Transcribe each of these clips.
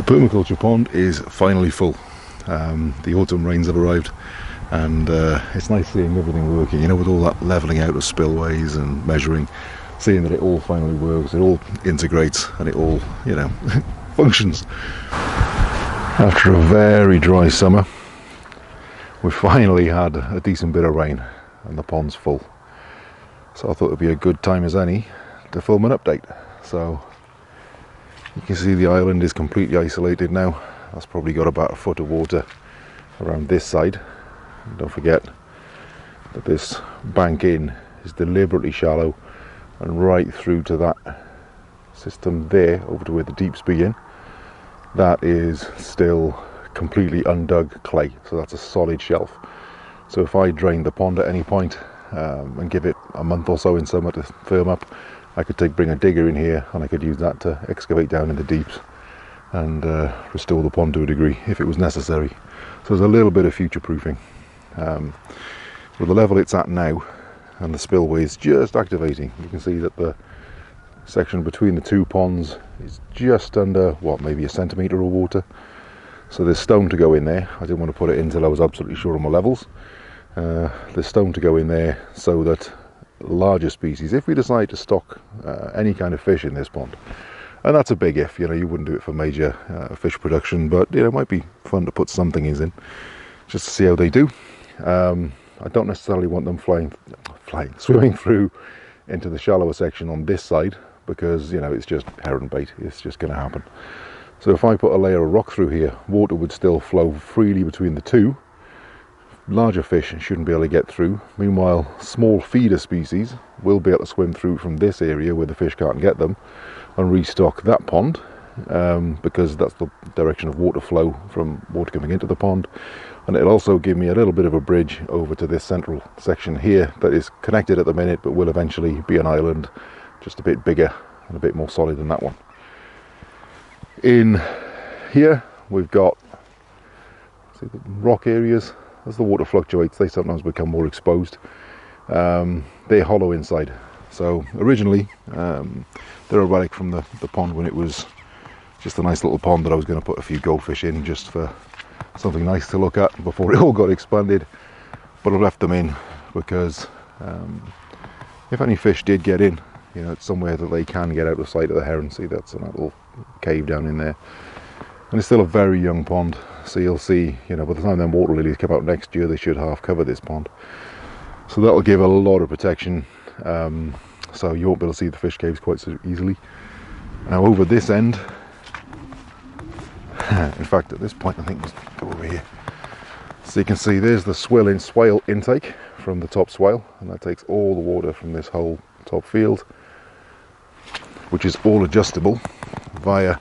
Permaculture pond is finally full. The autumn rains have arrived, and it's nice seeing everything working, you know, with all that levelling out of spillways and measuring, seeing that it all finally works, it all integrates, and it all, you know, functions. After a very dry summer, we finally had a decent bit of rain and the pond's full. So I thought it would be a good time as any to film an update. So you can see the island is completely isolated now. That's probably got about a foot of water around this side. And don't forget that this bank in is deliberately shallow, and right through to that system there, over to where the deeps begin, that is still completely undug clay, so that's a solid shelf. So if I drain the pond at any point and give it a month or so in summer to firm up, I could bring a digger in here and I could use that to excavate down in the deeps and restore the pond to a degree if it was necessary. So there's a little bit of future proofing. With the level it's at now and the spillways just activating, you can see that the section between the two ponds is just under, what, maybe a centimetre of water. So there's stone to go in there. I didn't want to put it in until I was absolutely sure on my levels. There's stone to go in there so that larger species, if we decide to stock any kind of fish in this pond, and that's a big if, you know, you wouldn't do it for major fish production, but you know, it might be fun to put some things in just to see how they do. I don't necessarily want them swimming through into the shallower section on this side, because you know, it's just herring bait, it's just going to happen. So if I put a layer of rock through here, water would still flow freely between the two. Larger fish shouldn't be able to get through. Meanwhile, small feeder species will be able to swim through from this area where the fish can't get them and restock that pond, because that's the direction of water flow from water coming into the pond. And it'll also give me a little bit of a bridge over to this central section here that is connected at the minute, but will eventually be an island just a bit bigger and a bit more solid than that one. In here we've got, see, the rock areas. As the water fluctuates, they sometimes become more exposed. They're hollow inside. So originally they're a relic from the pond when it was just a nice little pond that I was going to put a few goldfish in just for something nice to look at before it all got expanded. But I've left them in because if any fish did get in, you know, it's somewhere that they can get out of sight of the heron. See, that's a little cave down in there. And it's still a very young pond, so you'll see, you know, by the time them water lilies come out next year, they should half cover this pond. So that'll give a lot of protection, so you won't be able to see the fish caves quite so easily. Now over this end, in fact at this point I think let's go over here. So you can see there's the swale intake from the top swale, and that takes all the water from this whole top field, which is all adjustable via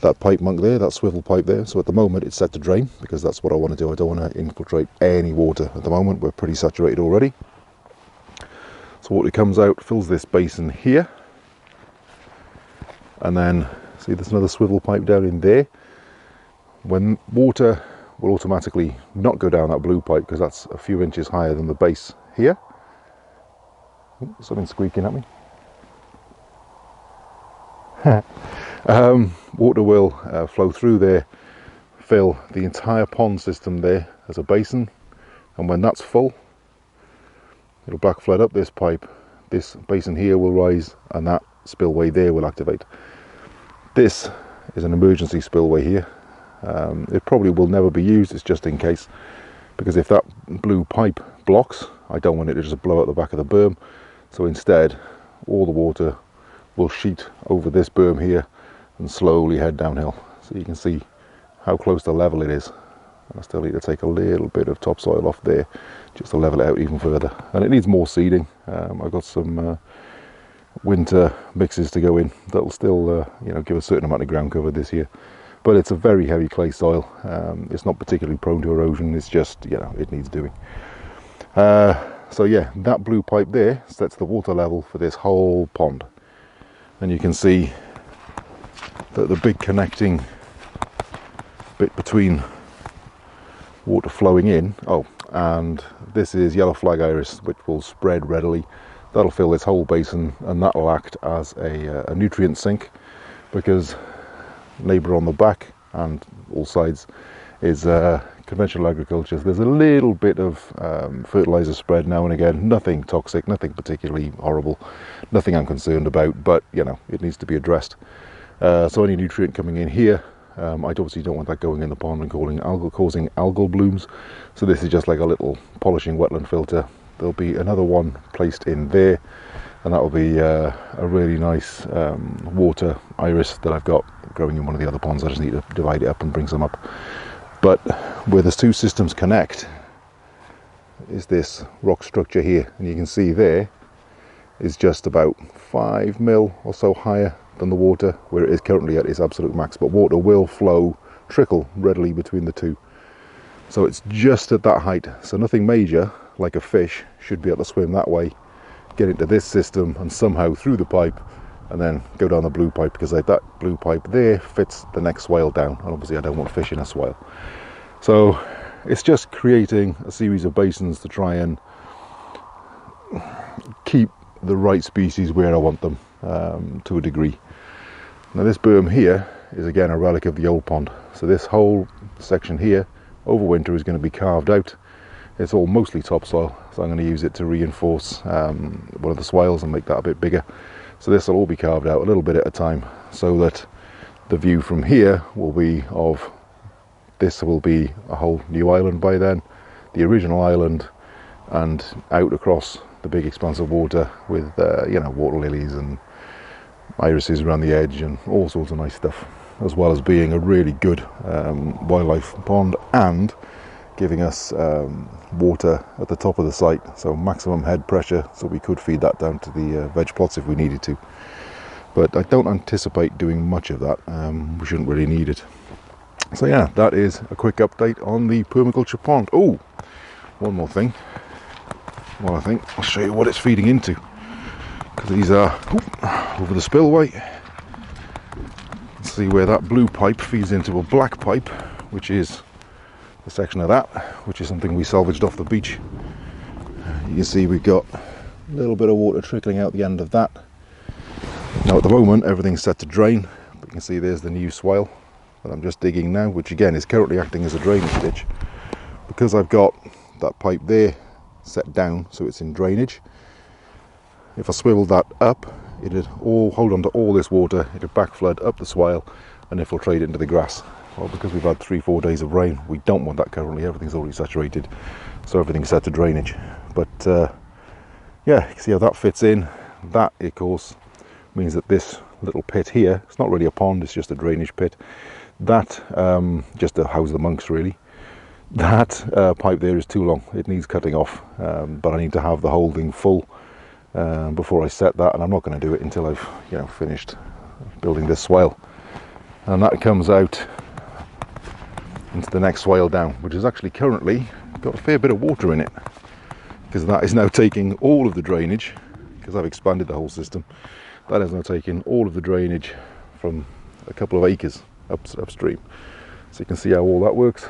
that pipe monk there, that swivel pipe there. So at the moment it's set to drain because that's what I want to do. I don't want to infiltrate any water at the moment. We're pretty saturated already. So water comes out, fills this basin here, and then see there's another swivel pipe down in there. When water will automatically not go down that blue pipe because that's a few inches higher than the base here. Ooh, something squeaking at me. Water will flow through there, fill the entire pond system there as a basin, and when that's full, it'll back flood up this pipe. This basin here will rise, and that spillway there will activate. This is an emergency spillway here. It probably will never be used, it's just in case, because if that blue pipe blocks, I don't want it to just blow out the back of the berm. So instead, all the water will sheet over this berm here and slowly head downhill. So you can see how close to level it is. And I still need to take a little bit of topsoil off there just to level it out even further. And it needs more seeding. I've got some winter mixes to go in that'll still you know, give a certain amount of ground cover this year. But it's a very heavy clay soil. It's not particularly prone to erosion. It's just, you know, it needs doing. So yeah, that blue pipe there sets the water level for this whole pond. And you can see that the big connecting bit between water flowing in, and this is yellow flag iris, which will spread readily. That'll fill this whole basin, and that'll act as a nutrient sink because neighbour on the back and all sides is conventional agriculture. So there's a little bit of fertiliser spread now and again, nothing toxic, nothing particularly horrible, nothing I'm concerned about, but you know, it needs to be addressed. So any nutrient coming in here, I obviously don't want that going in the pond and causing algal blooms. So this is just like a little polishing wetland filter. There'll be another one placed in there, and that will be a really nice water iris that I've got growing in one of the other ponds. I just need to divide it up and bring some up. But where the two systems connect is this rock structure here, and you can see there is just about 5 mil or so higher than the water, where it is currently at its absolute max, but water will trickle readily between the two. So it's just at that height, so nothing major like a fish should be able to swim that way, get into this system and somehow through the pipe and then go down the blue pipe, because like that blue pipe there fits the next swale down, and obviously I don't want fish in a swale. So it's just creating a series of basins to try and keep the right species where I want them to a degree. Now this berm here is again a relic of the old pond, so this whole section here over winter is going to be carved out. It's all mostly topsoil, so I'm going to use it to reinforce one of the swales and make that a bit bigger. So this will all be carved out a little bit at a time, so that the view from here will be of, this will be a whole new island by then, the original island, and out across the big expanse of water with you know, water lilies and irises around the edge and all sorts of nice stuff, as well as being a really good wildlife pond and giving us water at the top of the site, so maximum head pressure, so we could feed that down to the veg plots if we needed to. But I don't anticipate doing much of that. We shouldn't really need it. So yeah, that is a quick update on the permaculture pond. Oh, one more thing. Well, I think I'll show you what it's feeding into, because these are over the spillway. See where that blue pipe feeds into a black pipe, which is the section of that, which is something we salvaged off the beach. You can see we've got a little bit of water trickling out the end of that. Now at the moment everything's set to drain, but you can see there's the new swale that I'm just digging now, which again is currently acting as a drainage ditch. Because I've got that pipe there set down so it's in drainage, if I swivel that up, it'd all hold on to all this water, it'd backflood up the swale and infiltrate into the grass. Well, because we've had 3-4 days of rain, we don't want that currently. Everything's already saturated, so everything's set to drainage. But yeah, you can see how that fits in. That, of course, means that this little pit here, it's not really a pond, it's just a drainage pit. That, just to house the monks really, that pipe there is too long. It needs cutting off, but I need to have the whole thing full before I set that, and I'm not going to do it until I've, you know, finished building this swale. And that comes out into the next swale down, which has actually currently got a fair bit of water in it, because that is now taking all of the drainage, because I've expanded the whole system. That is now taking all of the drainage from a couple of acres upstream. So you can see how all that works.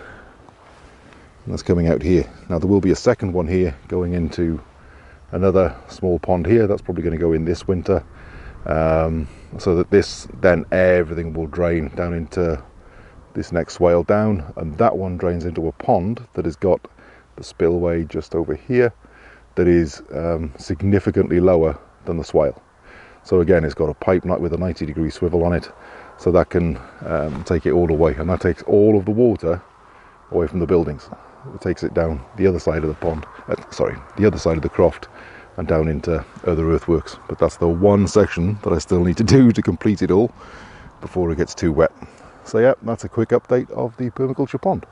And that's coming out here. Now there will be a second one here going into another small pond here. That's probably going to go in this winter, so that this, then everything will drain down into this next swale down, and that one drains into a pond that has got the spillway just over here that is significantly lower than the swale. So again, it's got a pipe with a 90-degree swivel on it, so that can take it all away, and that takes all of the water away from the buildings. It takes it down the other side of the pond, the other side of the croft, and down into other earthworks. But that's the one section that I still need to do to complete it all before it gets too wet. So yeah, that's a quick update of the permaculture pond.